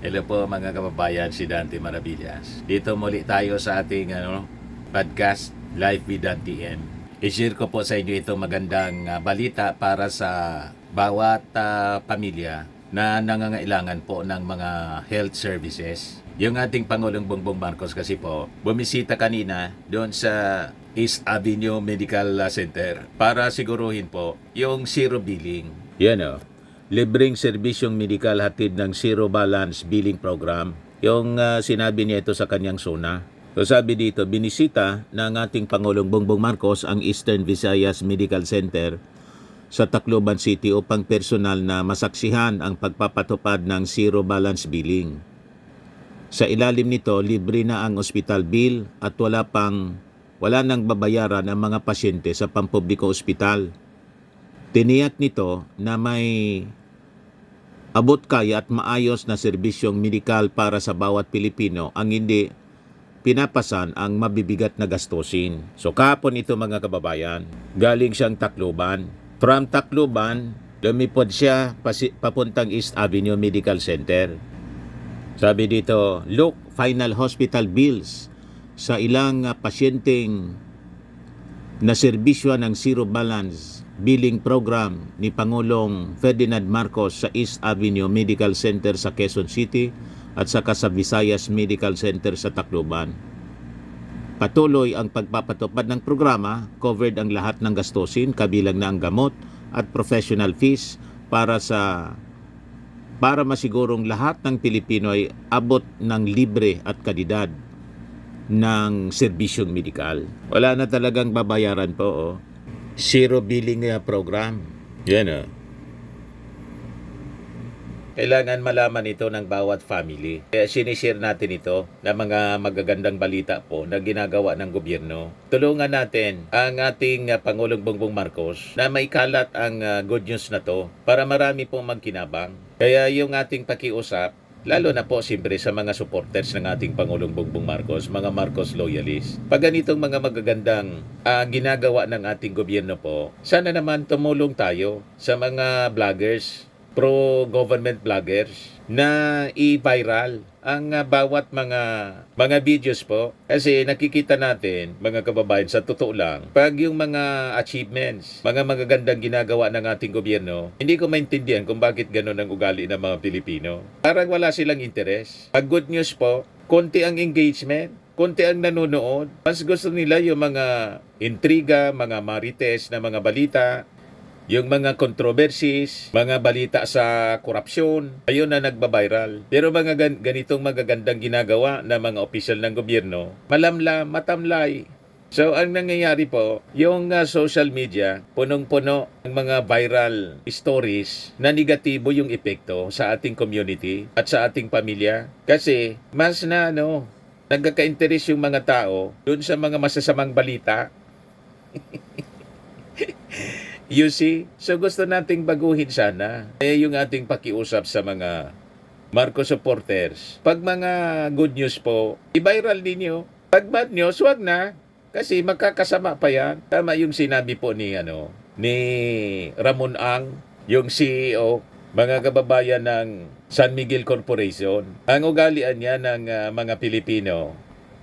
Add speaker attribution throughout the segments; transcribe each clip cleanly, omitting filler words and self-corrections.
Speaker 1: Hello po mga kababayan, si Dante Maravillas. Dito muli tayo sa ating podcast, Live with Dante N. I-share ko po sa inyo itong magandang balita para sa bawat pamilya na nangangailangan po ng mga health services. Yung ating Pangulong Bongbong Marcos kasi po, bumisita kanina doon sa East Avenue Medical Center para siguruhin po yung zero billing. Yan o. Libreng serbisyong medikal hatid ng Zero Balance Billing Program. Yung sinabi niya ito sa kanyang SONA. So sabi dito, binisita ng ating Pangulong Bongbong Marcos ang Eastern Visayas Medical Center sa Tacloban City upang personal na masaksihan ang pagpapatupad ng Zero Balance Billing. Sa ilalim nito, libre na ang hospital bill at wala nang babayaran ang mga pasyente sa pampubliko ospital. Tiniyak nito na may abot kaya at maayos na serbisyong medikal para sa bawat Pilipino ang hindi pinapasan ang mabibigat na gastusin. So kahapon ito mga kababayan, galing siyang Tacloban. From Tacloban, lumipod siya papuntang East Avenue Medical Center. Sabi dito, look, final hospital bills sa ilang pasyenteng na serbisyo ng Zero Balance Billing Program ni Pangulong Ferdinand Marcos sa East Avenue Medical Center sa Quezon City at saka sa Visayas Medical Center sa Tacloban. Patuloy ang pagpapatupad ng programa, covered ang lahat ng gastusin, kabilang na ang gamot at professional fees para masigurong lahat ng Pilipino ay abot ng libre at kalidad ng serbisyong medikal. Wala na talagang babayaran po. Zero billing program. Yan Kailangan malaman ito ng bawat family. Kaya sinishare natin ito na mga magagandang balita po na ginagawa ng gobyerno. Tulungan natin ang ating Pangulong Bongbong Marcos na maikalat ang good news na to para marami pong magkinabang. Kaya yung ating pakiusap, lalo na po siyempre sa mga supporters ng ating Pangulong Bongbong Marcos, mga Marcos loyalists. Pag ganitong mga magagandang ginagawa ng ating gobyerno po, sana naman tumulong tayo sa mga vloggers, pro-government vloggers na i-viral ang bawat mga videos po. Kasi nakikita natin, mga kababayan, sa totoo lang, pag yung mga achievements, mga magagandang ginagawa ng ating gobyerno, hindi ko maintindihan kung bakit ganun ang ugali ng mga Pilipino. Parang wala silang interes. Pag good news po, konti ang engagement, konti ang nanonood. Mas gusto nila yung mga intriga, mga marites na mga balita, yung mga controversies, mga balita sa korupsyon, ayun na nagbabiral. Pero mga ganitong magagandang ginagawa ng mga opisyal ng gobyerno, malamlam, matamlay. So, ang nangyayari po, yung social media, punong-puno ng mga viral stories na negatibo yung epekto sa ating community at sa ating pamilya. Kasi, mas nagkaka-interest yung mga tao dun sa mga masasamang balita. You see? So gusto nating baguhin sana. Kaya yung ating pakiusap sa mga Marcos supporters, pag mga good news po, i-viral ninyo. Pag bad news, wag na. Kasi makakasama pa yan. Tama yung sinabi po ni Ramon Ang, yung CEO, mga kababayan ng San Miguel Corporation. Ang ugalian niya ng mga Pilipino,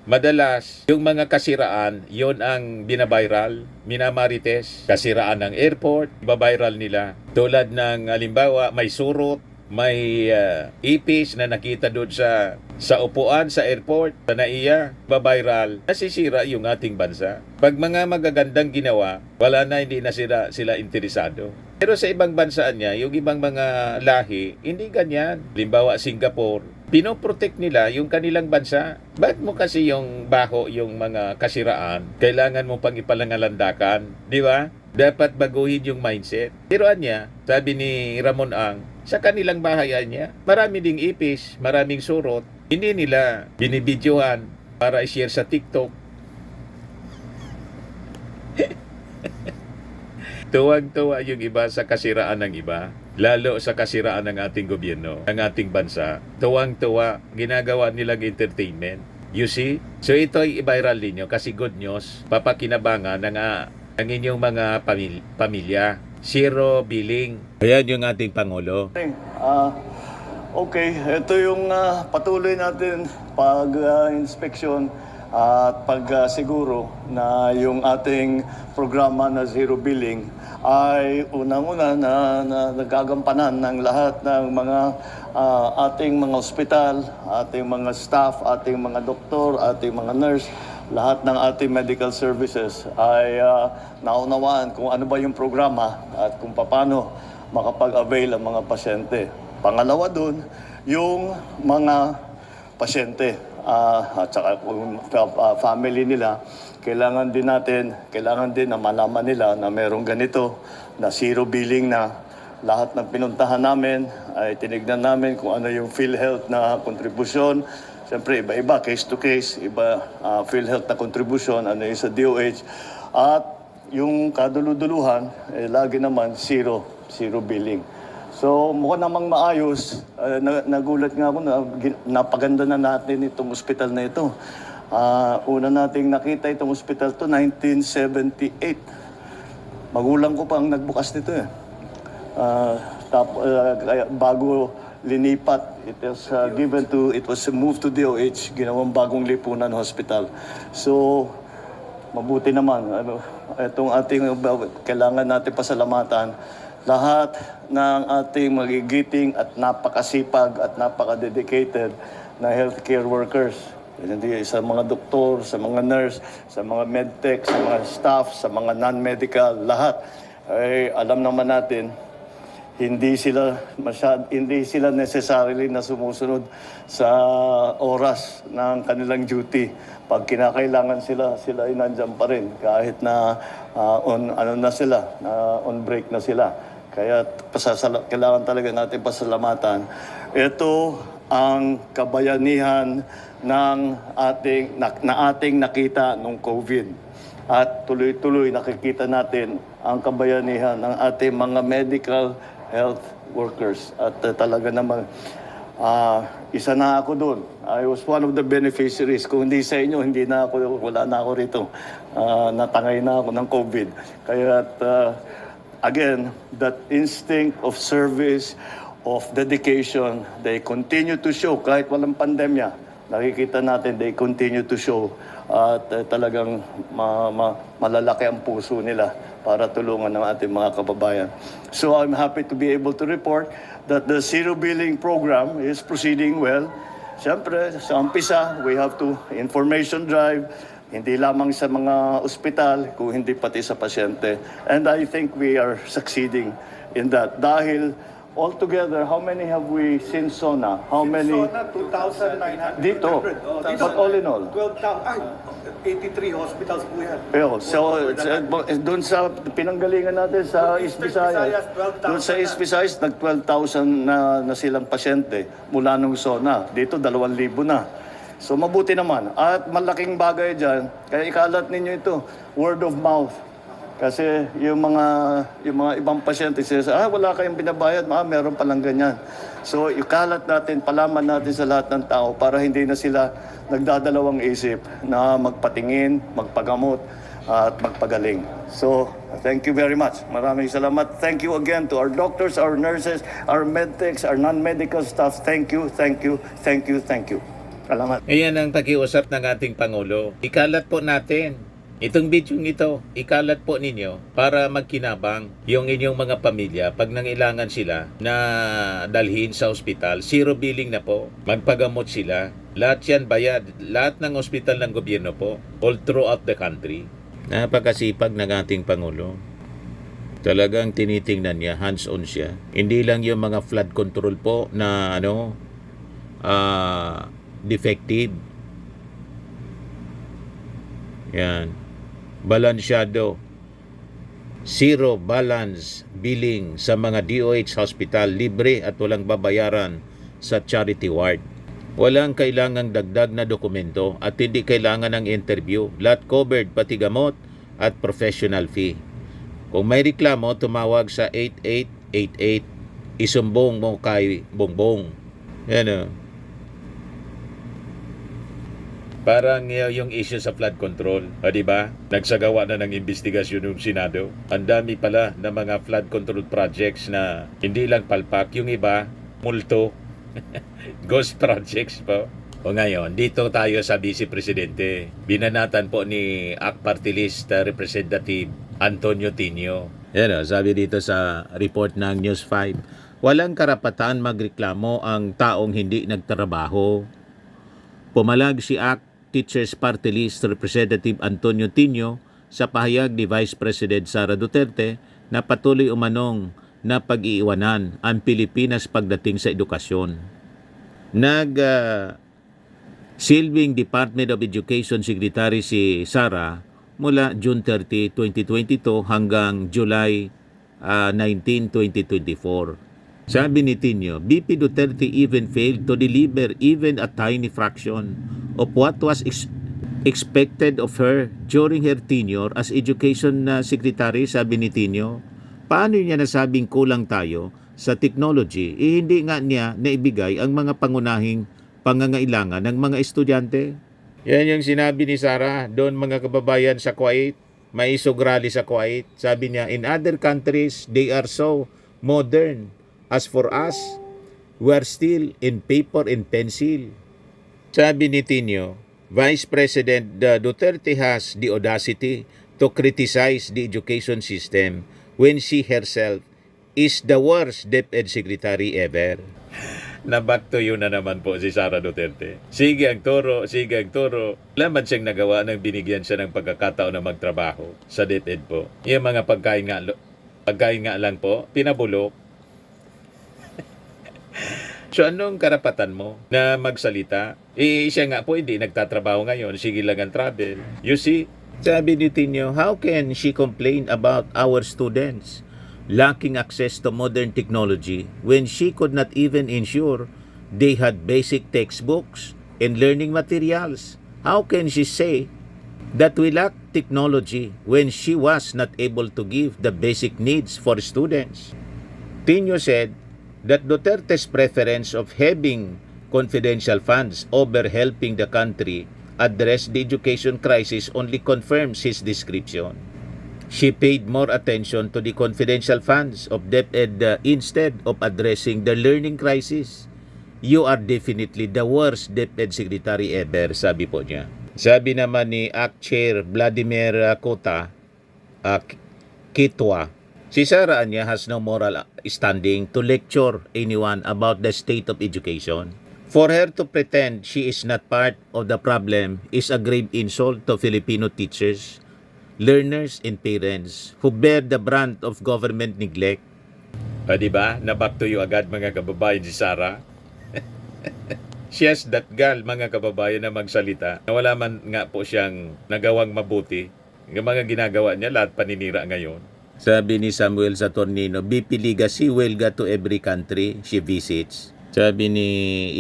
Speaker 1: madalas, yung mga kasiraan, yon ang binabiral, minamarites. Kasiraan ng airport, babiral nila. Tulad ng halimbawa, may surot, may ipis na nakita doon sa upuan sa airport, sa NAIA, babiral. Nasisira yung ating bansa. Pag mga magagandang ginawa, hindi na sila interesado. Pero sa ibang bansa niya, yung ibang mga lahi, hindi ganyan. Halimbawa, Singapore, pinoprotect nila yung kanilang bansa. Bakit mo kasi yung baho, yung mga kasiraan, kailangan mo pang ipalangalandakan? Di ba? Dapat baguhin yung mindset. Pero niya, sabi ni Ramon Ang, sa kanilang bahayan niya, marami ding ipis, maraming surot. Hindi nila binibidyohan para i-share sa TikTok. Tuwang-tuwa yung iba sa kasiraan ng iba. Lalo sa kasiraan ng ating gobyerno, ng ating bansa. Tuwang-tuwa, ginagawa nilang entertainment. You see? So ito ay i-viral ninyo kasi good news, papakinabangan ng inyong mga pamilya. Zero billing. Ayan yung ating Pangulo.
Speaker 2: Okay, ito yung patuloy natin pag-inspeksyon at pag-siguro na yung ating programa na zero billing ay unang-una na nagagampanan ng lahat ng mga ating mga ospital, ating mga staff, ating mga doktor, ating mga nurse, lahat ng ating medical services ay naunawaan kung ano ba yung programa at kung paano makapag-avail ang mga pasyente. Pangalawa dun, yung mga pasyente at saka kung family nila, kailangan din na malaman nila na merong ganito, na zero billing na. Lahat ng pinuntahan namin ay tinignan namin kung ano yung PhilHealth na kontribusyon. Siyempre, iba-iba, case to case, iba PhilHealth na kontribusyon, ano yung sa DOH. At yung kaduluduluhan, lagi naman zero billing. So mukhang namang maayos. Nagulat nga ako na napaganda na natin itong ospital na ito. Una nating nakita itong ospital to 1978. Magulang ko pa ang nagbukas nito eh. Bago linipat, it was moved to DOH, ginawang bagong lipunan hospital. So mabuti naman. Itong ating kailangan natin pasalamatan lahat ng ating magigiting at napakasipag at napaka-dedicated na healthcare workers. Hindi sa mga doktor, sa mga nurse, sa mga medtech, sa mga staff, sa mga non-medical, lahat. Ay alam naman natin, hindi sila necessarily na sumusunod sa oras ng kanilang duty. Pag kinakailangan sila ay nandyan pa rin kahit na on break na sila. Kaya kailangan talaga natin pasalamatan. Ito ang kabayanihan ng ating nakita nung COVID. At tuloy-tuloy nakikita natin ang kabayanihan ng ating mga medical health workers. At talaga naman, isa na ako doon. I was one of the beneficiaries. Kung hindi sa inyo, wala na ako rito. Natangay na ako ng COVID. Kaya again, that instinct of service, of dedication, they continue to show kahit walang pandemya. Nakikita natin, they continue to show at talagang malalaki ang puso nila para tulungan ng ating mga kababayan. So I'm happy to be able to report that the zero billing program is proceeding well. Siyempre, sa umpisa, we have to information drive, hindi lamang sa mga ospital, kung hindi pati sa pasyente. And I think we are succeeding in that. Dahil altogether, how many have we seen SONA? How many?
Speaker 3: SONA, 2,900.
Speaker 2: Dito. But all in all?
Speaker 3: 83 hospitals po yan.
Speaker 2: Doon sa pinanggalingan natin sa East Visayas, doon sa East Visayas, nag-12,000 na silang pasyente mula nung SONA. Dito, 2,000 na. So mabuti naman. At malaking bagay dyan, kaya ikalat ninyo ito, word of mouth. Kasi yung mga ibang pasyente, wala kayong binabayad, meron palang ganyan. So ikalat natin, palaman natin sa lahat ng tao para hindi na sila nagdadalawang isip na magpatingin, magpagamot, at magpagaling. So, thank you very much. Maraming salamat. Thank you again to our doctors, our nurses, our medtechs, our non-medical staff. Thank you, thank you, thank you, thank you. Salamat.
Speaker 1: Ayan ang pakiusap ng ating Pangulo. Ikalat po natin. Itong video ito, ikalat po ninyo para magkinabang yung inyong mga pamilya pag nangailangan sila na dalhin sa ospital. Zero billing na po. Magpagamot sila. Lahat yan bayad. Lahat ng ospital ng gobyerno po. All throughout the country. Napakasipag ng ating Pangulo. Talagang tinitingnan niya, hands-on siya. Hindi lang yung mga flood control po na defective. Yan. Balansyado. Zero balance billing sa mga DOH hospital, libre at walang babayaran sa charity ward. Walang kailangang dagdag na dokumento at hindi kailangan ng interview. Lahat covered, pati gamot at professional fee. Kung may reklamo, tumawag sa 8888. Isumbong mo kay Bongbong. Yan o. Parang yung issue sa flood control, di ba? Nagsagawa na ng investigasyon ng Senado. Ang dami pala ng mga flood control projects na hindi lang palpak, yung iba, multo. Ghost projects po. O ngayon, dito tayo sa Vice Presidente. Binanatan po ni ACT Party List Representative Antonio Tinio. Yan o, sabi dito sa report ng News 5, walang karapatan magreklamo ang taong hindi nagtrabaho. Pumalag si ACT Teachers Party List Representative Antonio Tinio sa pahayag ni Vice President Sara Duterte na patuloy umanong na pag-iiwanan ang Pilipinas pagdating sa edukasyon. Silbing Department of Education Secretary si Sara mula June 30, 2022 hanggang July 19, 2024. Sabi ni Tinio, BP Duterte even failed to deliver even a tiny fraction of what was expected of her during her tenure as Education Secretary. Sabi ni Tinio, paano niya nasabing kulang tayo sa technology? Hindi nga niya naibigay ang mga pangunahing pangangailangan ng mga estudyante. Yan yung sinabi ni Sara doon mga kababayan sa Kuwait. May isog rally sa Kuwait. Sabi niya, in other countries, they are so modern. As for us, we are still in paper and pencil. Sabi ni Tinio, Vice President Duterte has the audacity to criticize the education system when she herself is the worst DepEd Secretary ever. Na back to you na naman po si Sara Duterte. Sige ang turo. Laman siyang nagawa nang binigyan siya ng pagkakataon na magtrabaho sa DepEd po. Yung mga pagkain nga lang po, pinabulok. So anong karapatan mo na magsalita? Siya nga po hindi nagtatrabaho ngayon, sige lang ang travel. You see, sabi ni Tinio, how can she complain about our students lacking access to modern technology when she could not even ensure they had basic textbooks and learning materials? How can she say that we lack technology when she was not able to give the basic needs for students? Tinio said that Duterte's preference of having confidential funds over helping the country address the education crisis only confirms his description. She paid more attention to the confidential funds of DepEd instead of addressing the learning crisis. You are definitely the worst DepEd Secretary ever, sabi po niya. Sabi naman ni ACT Chair Vladimir Kitwa, si Sara Anya has no moral standing to lecture anyone about the state of education. For her to pretend she is not part of the problem is a grave insult to Filipino teachers, learners, and parents who bear the brunt of government neglect. Diba? Na-back to you agad mga kababayan si Sara. She has that gal mga kababayan na magsalita na wala man nga po siyang nagawang mabuti. Yung mga ginagawa niya, lahat paninira ngayon. Sabi ni Samuel Saturnino, BP Legacy welga to every country she visits. Sabi ni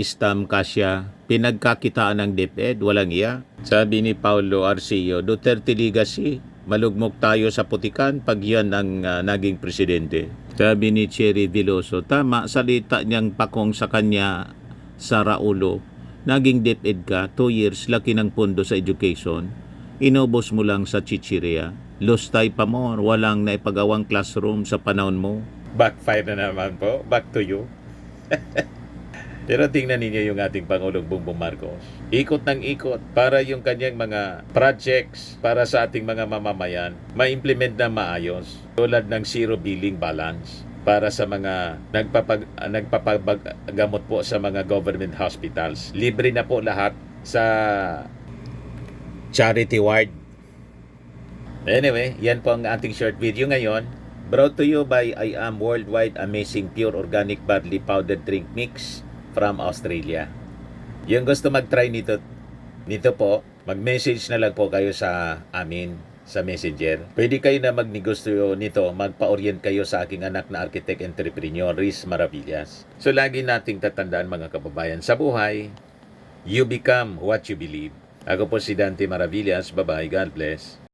Speaker 1: Istam Cassia, pinagkakitaan ng DepEd, walang iya. Sabi ni Paulo Arcillo, Duterte Legacy, malugmok tayo sa putikan pag yan ang naging presidente. Sabi ni Cherry Veloso, tama, salita niyang pakong sa kanya sa Raulo. Naging DepEd ka, 2 years, laki ng pondo sa education. Inubos mo lang sa chichiria. Lustay pa mo, walang naipagawang classroom sa panahon mo. Backfire na naman po. Back to you. Pero tingnan ninyo yung ating Pangulong Bongbong Marcos. Ikot ng ikot para yung kanyang mga projects para sa ating mga mamamayan ma-implement na maayos. Tulad ng zero billing balance para sa mga nagpapagamot po sa mga government hospitals. Libre na po lahat sa charity ward. Anyway, yan po ang ating short video ngayon. Brought to you by I Am Worldwide Amazing Pure Organic Barley Powder Drink Mix from Australia. Yung gusto mag-try nito po, mag-message na lang po kayo sa amin sa Messenger. Pwede kayo na magnegosyo nito, magpa-orient kayo sa aking anak na architect entrepreneur, Riz Maravillas. So lagi nating tatandaan mga kababayan, sa buhay, you become what you believe. Ako po si Dante Maravillas. Bye-bye. God bless.